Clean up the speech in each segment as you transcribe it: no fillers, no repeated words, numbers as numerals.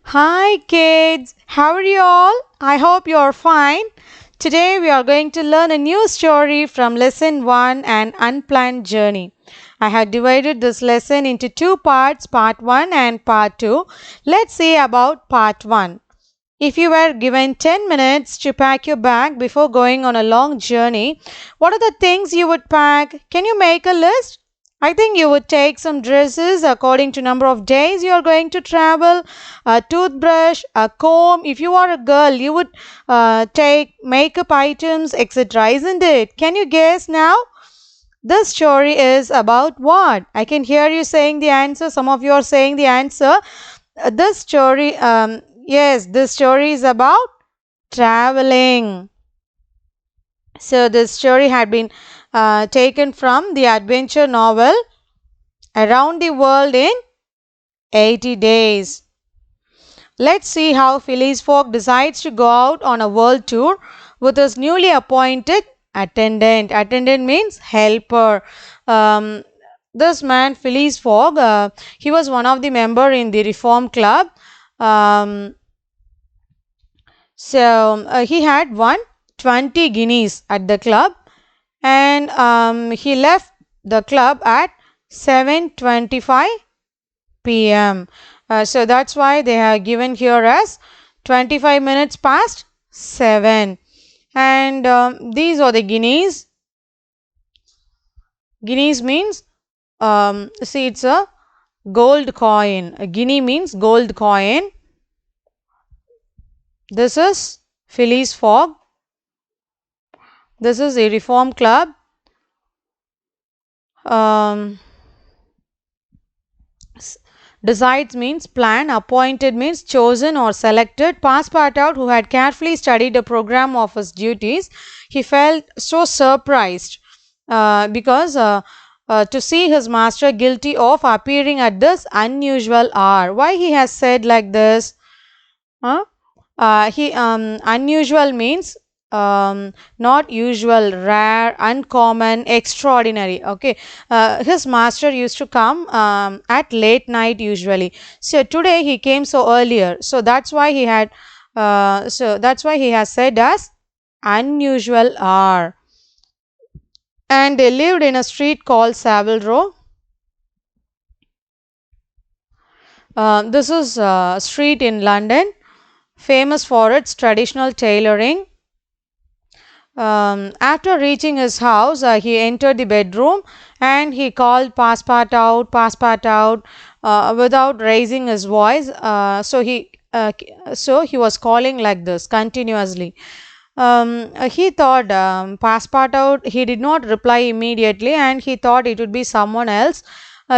Hi kids, how are you all? I hope you're fine. Today we are going to learn a new story from lesson 1 An Unplanned Journey. I have divided this lesson into two parts, part 1 and part 2. Let's see about part 1. If you were given 10 minutes to pack your bag before going on a long journey, what are the things you would pack? Can you make a list? I think you would take some dresses according to number of days you are going to travel, a toothbrush, a comb. If you are a girl, you would take makeup items, etc. Isn't it? Can you guess now? This story is about what? I can hear you saying the answer. Some of you are saying the answer. This story, yes, this story is about traveling. So, this story had been taken from the adventure novel Around the World in 80 Days. Let's see how Phileas Fogg decides to go out on a world tour with his newly appointed attendant. Attendant means helper. Um, this man, Phileas Fogg, he was one of the member in the Reform Club. Um, he had won 20 guineas at the club, and he left the club at 7:25 p.m. So that's why they have given here as 25 minutes past 7. And these are the guineas. Guineas means, see, it's a gold coin. A guinea means gold coin. This is Phileas Fogg. This is a Reform Club. Um, Decides means plan, appointed means chosen or selected. Passepartout, who had carefully studied the program of his duties, he felt so surprised because to see his master guilty of appearing at this unusual hour. Why he has said like this? Huh? He Unusual means not usual, rare, uncommon, extraordinary. Okay, his master used to come at late night usually. So today he came so earlier. So that's why he had. So that's why he has said as unusual hour. And they lived in a street called Savile Row. This is a street in London, famous for its traditional tailoring. After reaching his house, he entered the bedroom and he called Passepartout, without raising his voice. So he was calling like this continuously. He thought Passepartout. He did not reply immediately, and he thought it would be someone else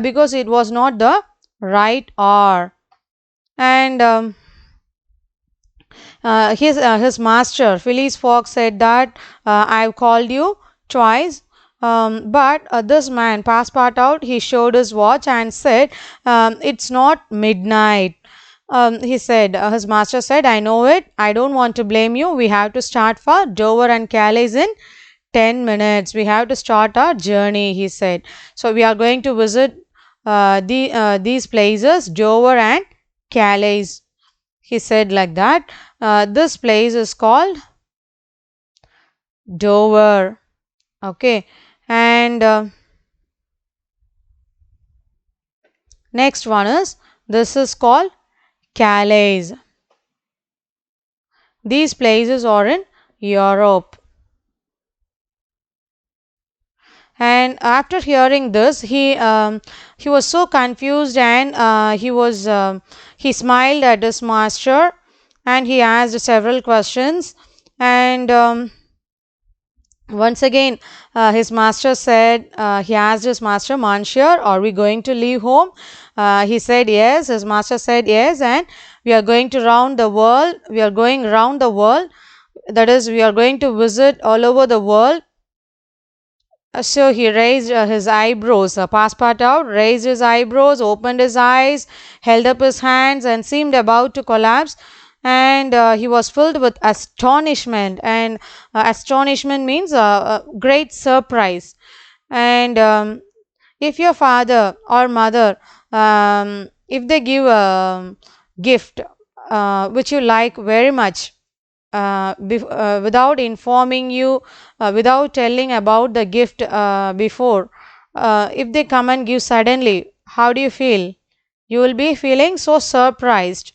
because it was not the right hour. And his master Phileas Fogg said that I've called you twice. But this man Passepartout, he showed his watch and said it's not midnight. He said his master said, I know it, I don't want to blame you, we have to start for Dover and Calais in 10 minutes. We have to start our journey, he said. So we are going to visit these places, Dover and Calais. He said like that. This place is called Dover. Okay, and next one is, this is called Calais. These places are in Europe. And after hearing this, he was so confused, and he smiled at his master, and he asked several questions. And once again, his master said, he asked his master, Monsieur, are we going to leave home? He said yes. His master said yes, and we are going to round the world. We are going round the world. That is, we are going to visit all over the world. So he raised his eyebrows. Passepartout raised his eyebrows, opened his eyes, held up his hands, and seemed about to collapse. And he was filled with astonishment. And astonishment means great surprise. And if your father or mother, if they give a gift, which you like very much, without informing you, without telling about the gift before, if they come and give suddenly, how do you feel? You will be feeling so surprised.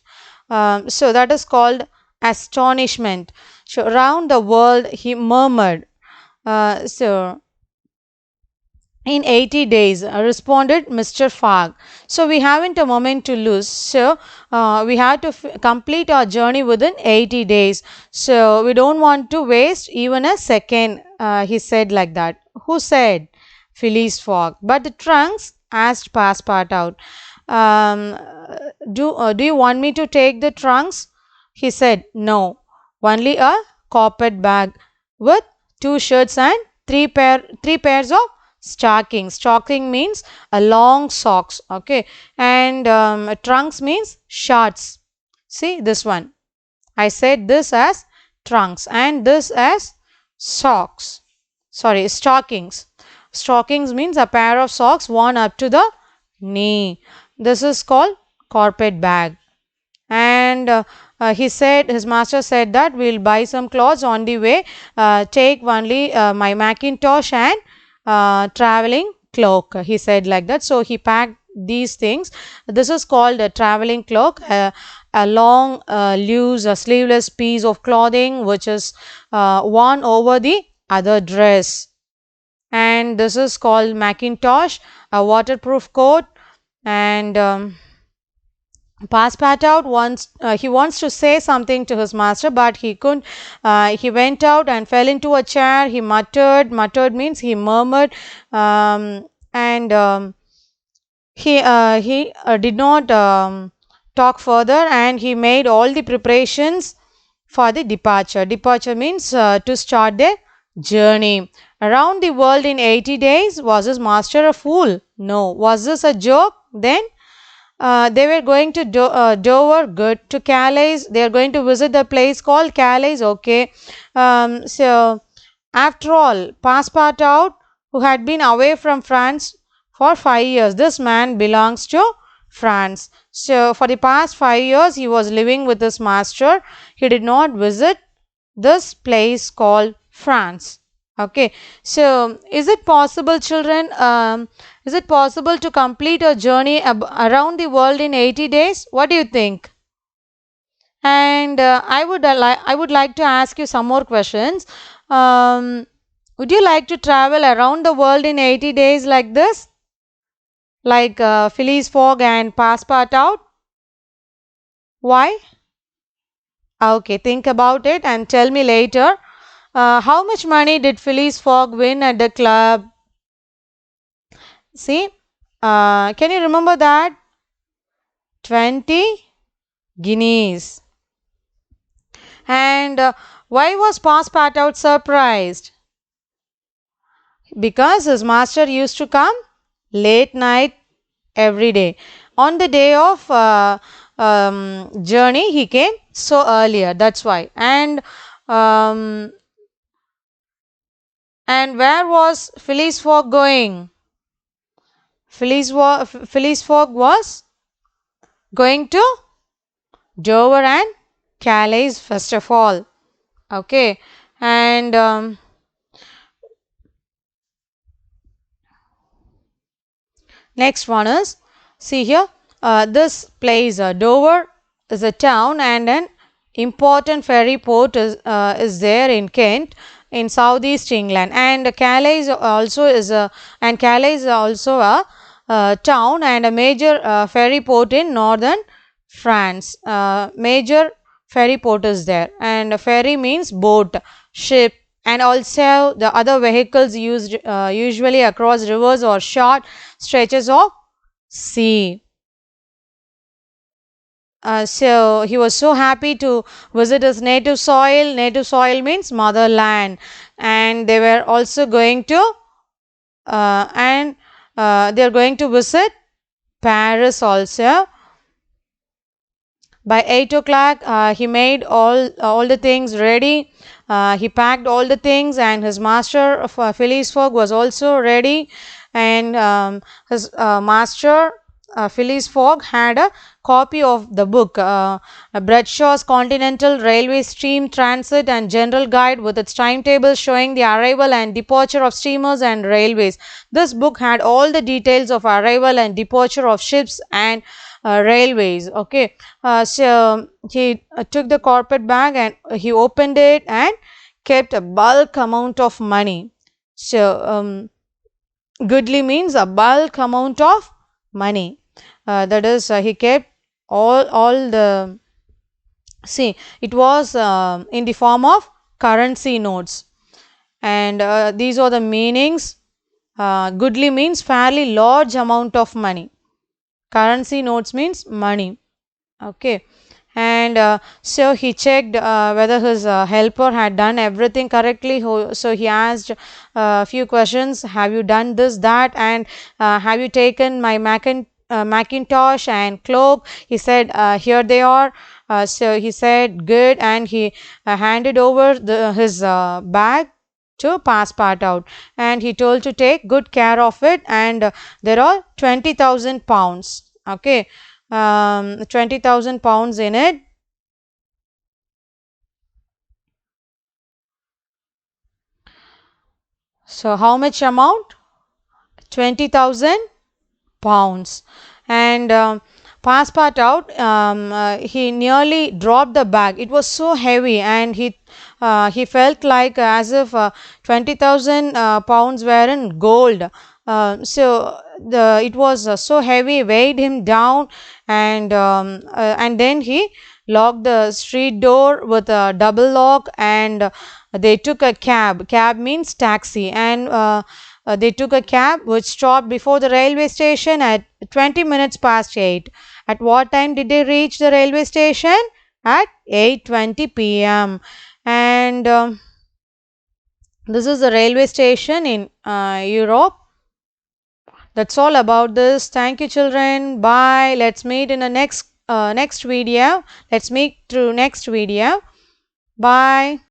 So that is called astonishment. So around the world, he murmured. So in 80 days, responded Mr. Fogg. So we haven't a moment to lose. So we have to complete our journey within 80 days. So we don't want to waste even a second. He said like that. Who said? Phileas Fogg. But the trunks? Asked Passepartout. Um, do you want me to take the trunks? He said, no, only a carpet bag with two shirts and three pairs of stockings. Stocking means a long socks, okay, and trunks means shorts. See this one. I said this as trunks and this as socks. Sorry, stockings. Stockings means a pair of socks worn up to the knee. This is called carpet bag. And he said, his master said that we'll buy some clothes on the way. Take only my Macintosh and traveling cloak. He said like that. So he packed these things. This is called a traveling cloak, a long, loose, sleeveless piece of clothing which is worn over the other dress. And this is called Macintosh, a waterproof coat. And Passepartout wants he wants to say something to his master, but he couldn't. He went out and fell into a chair. He muttered. Muttered means he murmured, and he did not talk further, and he made all the preparations for the departure. Departure means to start their journey around the world in 80 days. Was his master a fool? No. Was this a joke? Then they were going to Dover, good. To Calais, they are going to visit the place called Calais, okay. So, after all, Passepartout, who had been away from France for 5 years, this man belongs to France. So, for the past 5 years, he was living with his master. He did not visit this place called France. Okay, so is it possible, children? Is it possible to complete a journey around the world in 80 days? What do you think? And I would like to ask you some more questions. Would you like to travel around the world in 80 days like this? Like Phileas Fogg and Passepartout? Why? Okay, think about it and tell me later. How much money did Phileas Fogg win at the club? See, can you remember that? 20 guineas. And why was Passepartout surprised? Because his master used to come late night every day. On the day of journey, he came so earlier. That's why. And where was Phileas Fogg going? Phileas Fogg was going to Dover and Calais first of all. Okay. And next one is, see here, this place, Dover is a town and an important ferry port is there in Kent, in southeast England, and Calais also is a town and a major ferry port in northern France. Major ferry port is there, and a ferry means boat, ship, and also the other vehicles used usually across rivers or short stretches of sea. So he was so happy to visit his native soil. Native soil means motherland, and they were also going to they are going to visit Paris also. By 8 o'clock, he made all the things ready. He packed all the things, and his master, Phileas Fogg, was also ready. And his master Phileas Fogg had a copy of the book Bradshaw's Continental Railway Steam Transit and General Guide with its timetable showing the arrival and departure of steamers and railways. This book had all the details of arrival and departure of ships and railways. Okay, so he took the carpet bag and he opened it and kept a bulk amount of money. So, goodly means a bulk amount of money. That is, he kept all the, see, it was in the form of currency notes, and these are the meanings. Goodly means fairly large amount of money. Currency notes means money. Okay, and so he checked whether his helper had done everything correctly. So he asked a few questions: have you done this, that, and have you taken my Macintosh and cloak? He said, here they are. So he said good, and he handed over his bag to Passepartout, and he told to take good care of it, and there are 20,000 pounds. Okay, 20,000 pounds in it. So how much amount? 20,000 pounds. And Passepartout, he nearly dropped the bag. It was so heavy, and he felt like as if 20,000 pounds were in gold. So it was so heavy, weighed him down, and then he locked the street door with a double lock, and they took a cab. Cab means taxi, and they took a cab which stopped before the railway station at 20 minutes past 8. At what time did they reach the railway station? At 8:20 p.m. And this is the railway station in Europe. That's all about this. Thank you, children. Bye. Let's meet in the next video. Let's meet through next video. Bye.